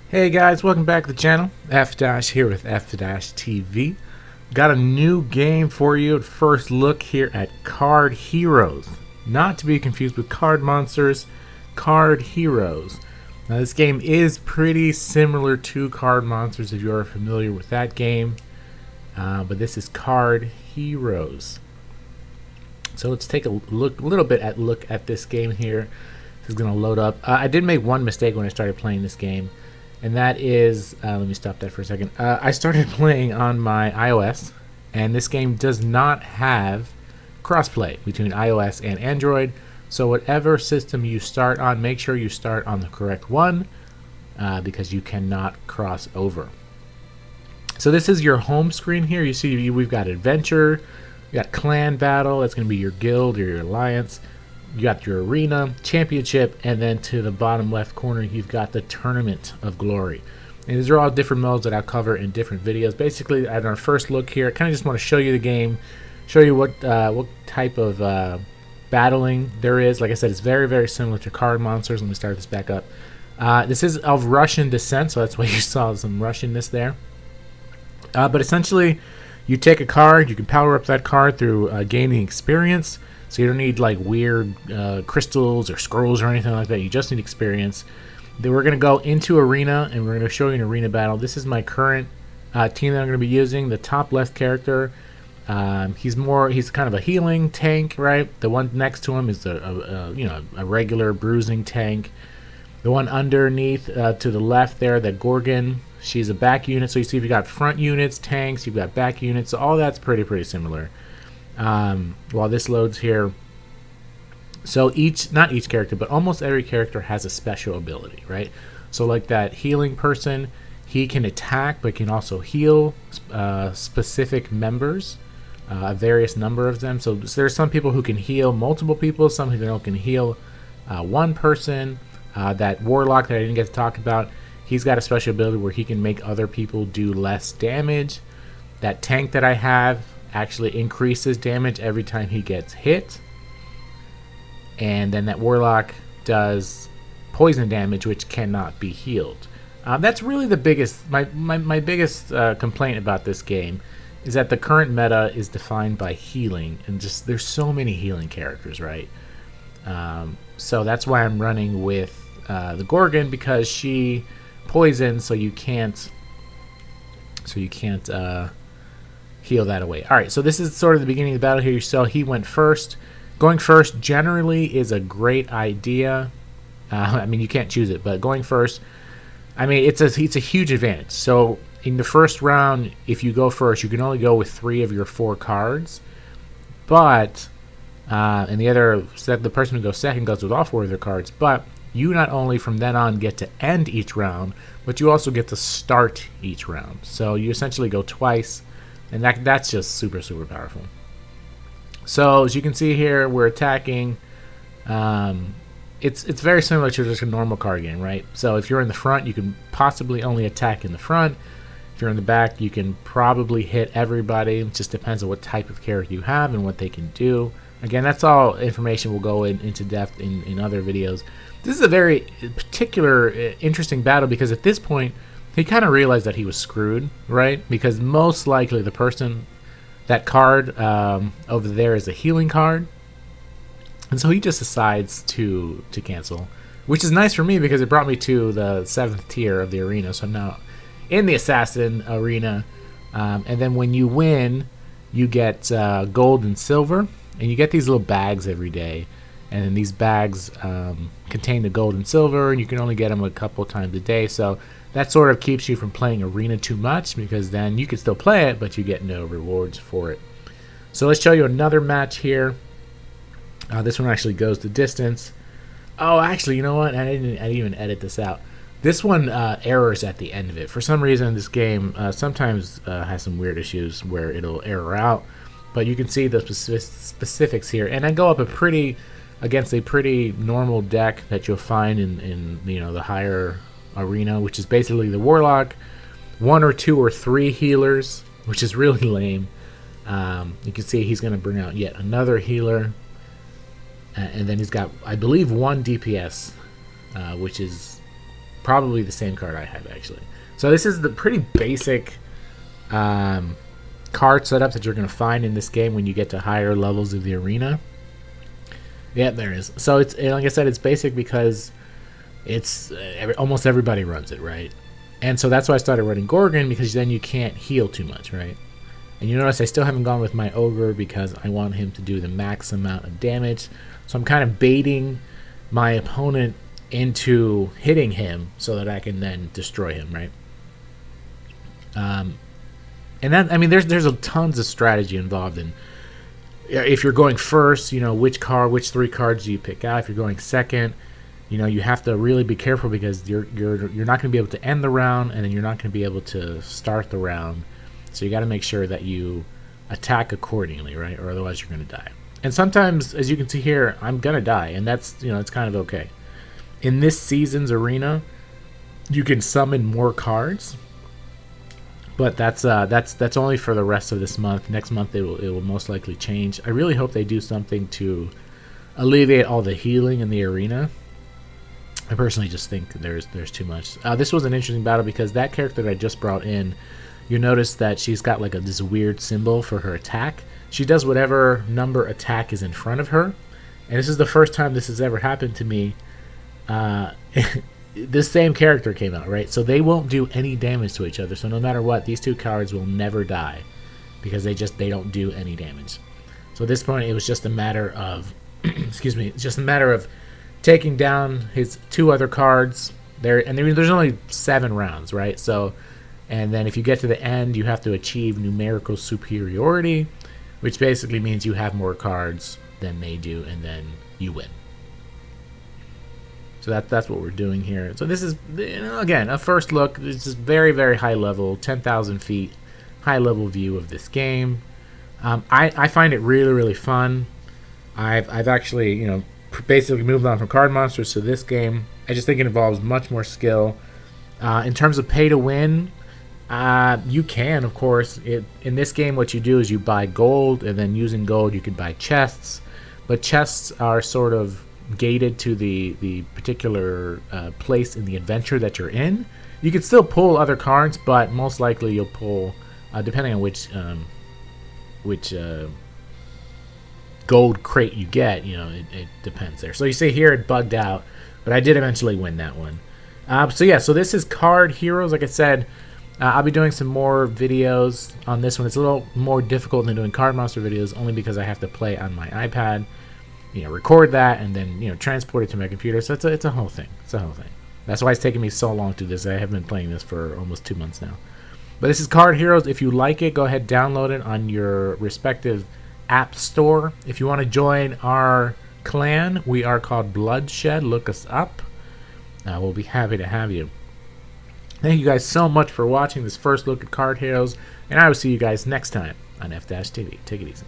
Hey guys, welcome back to the channel. F-Dash here with F-Dash TV. Got a new game for you. First look here at Card Heroes. Not to be confused with Card Monsters, Card Heroes. Now this game is pretty similar to Card Monsters if you are familiar with that game. But this is Card Heroes. So let's take a little bit at this game here. This is going to load up. I did make one mistake when I started playing this game. And that is, let me stop that for a second. I started playing on my iOS, and this game does not have crossplay between iOS and Android. So whatever system you start on, make sure you start on the correct one, because you cannot cross over. So this is your home screen here. You see we've got adventure, we got clan battle, that's going to be your guild or your alliance. You got your arena, championship, and then to the bottom left corner you've got the tournament of glory. And these are all different modes that I'll cover in different videos. Basically, at our first look here, I kind of just want to show you the game, show you what type of battling there is. Like I said, it's very, very similar to Card Monsters. Let me start this back up. This is of Russian descent, so that's why you saw some Russianness there. But essentially, you take a card, you can power up that card through gaining experience. So you don't need like weird crystals or scrolls or anything like that. You just need experience. Then we're going to go into arena, and we're going to show you an arena battle. This is my current team that I'm going to be using. The top left character, he's kind of a healing tank, right? The one next to him is a regular bruising tank. The one underneath to the left there, that Gorgon, she's a back unit. So you see if you got front units, tanks, you've got back units. So all that's pretty similar. While this loads here, so not each character, but almost every character has a special ability, right? So like that healing person, he can attack but can also heal specific members, a various number of them. So there's some people who can heal multiple people, some who can heal one person. That warlock that I didn't get to talk about, he's got a special ability where he can make other people do less damage. That tank that I have actually increases damage every time he gets hit, and then that warlock does poison damage which cannot be healed. That's really the biggest my biggest complaint about this game is that the current meta is defined by healing, and just there's so many healing characters, right? So that's why I'm running with the Gorgon, because she poisons, so you can't heal that away. Alright, so this is sort of the beginning of the battle here. You saw he went first. Going first generally is a great idea. I mean, you can't choose it, but going first, I mean, it's a huge advantage. So in the first round, if you go first, you can only go with 3 of your 4 cards. But and the person who goes second goes with all 4 of their cards. But you not only from then on get to end each round, but you also get to start each round. So you essentially go twice. And that's just super powerful. So as you can see here, we're attacking. It's very similar to just a normal card game, right? So if you're in the front, you can possibly only attack in the front. If you're in the back, you can probably hit everybody. It just depends on what type of character you have and what they can do. Again, that's all information we'll go into depth in other videos. This is a very particular, interesting battle, because at this point, he kind of realized that he was screwed, right? Because most likely the person, that card over there is a healing card. And so he just decides to cancel, which is nice for me because it brought me to the 7th tier of the arena. So I'm now in the assassin arena. And then when you win, you get gold and silver. And you get these little bags every day. And then these bags contain the gold and silver, and you can only get them a couple times a day. So that sort of keeps you from playing arena too much, because then you can still play it, but you get no rewards for it. So let's show you another match here. This one actually goes the distance. Oh, actually, you know what? I didn't even edit this out. This one errors at the end of it. For some reason, this game sometimes has some weird issues where it'll error out. But you can see the specifics here. And I go up against a pretty normal deck that you'll find in the higher arena, which is basically the warlock, 1 or 2 or 3 healers, which is really lame. You can see he's going to bring out yet another healer. and then he's got, I believe, 1 DPS, which is probably the same card I have actually. So this is the pretty basic card setup that you're going to find in this game when you get to higher levels of the arena. Yeah, there is. So it's, like I said, it's basic because it's almost everybody runs it, right? And so that's why I started running Gorgon, because then you can't heal too much, right? And you notice I still haven't gone with my Ogre because I want him to do the max amount of damage. So I'm kind of baiting my opponent into hitting him so that I can then destroy him, right? And that, I mean, there's a tons of strategy involved in. If you're going first, which 3 cards do you pick out? If you're going second, you have to really be careful because you're not going to be able to end the round, and then you're not going to be able to start the round. So you got to make sure that you attack accordingly, right? Or otherwise you're going to die. And sometimes, as you can see here, I'm going to die, and that's, it's kind of okay. In this season's arena, you can summon more cards, but that's only for the rest of this month. Next month it will most likely change. I really hope they do something to alleviate all the healing in the arena. I personally just think there's too much. This was an interesting battle because that character that I just brought in, you notice that she's got like this weird symbol for her attack. She does whatever number attack is in front of her, and this is the first time this has ever happened to me. This same character came out, right? So they won't do any damage to each other. So no matter what, these two cards will never die because they don't do any damage. So at this point, it was just a matter of, excuse me, it's just a matter of taking down his 2 other cards there. And there's only 7 rounds, right? So, and then if you get to the end, you have to achieve numerical superiority, which basically means you have more cards than they do, and then you win. So that's what we're doing here. So this is, again, a first look. This is very, very high level, 10,000 feet, high level view of this game. I find it really, really fun. I've actually, basically moved on from Card Monsters to this game. I just think it involves much more skill. In terms of pay to win, you can, of course. In this game, what you do is you buy gold, and then using gold, you can buy chests. But chests are sort of gated to the particular place in the adventure that you're in. You can still pull other cards, but most likely you'll pull, depending on which gold crate you get, it depends there. So you see here it bugged out, but I did eventually win that one. So yeah, so this is Card Heroes. Like I said, I'll be doing some more videos on this one. It's a little more difficult than doing Card Monster videos, only because I have to play on my iPad, record that, and then transport it to my computer. So it's a whole thing. It's a whole thing. That's why it's taking me so long to do this. I have been playing this for almost 2 months now. But this is Card Heroes. If you like it, go ahead, download it on your respective app store. If you want to join our clan, we are called Bloodshed. Look us up. We'll be happy to have you. Thank you guys so much for watching this first look at Card Heroes, and I will see you guys next time on effdash TV. Take it easy.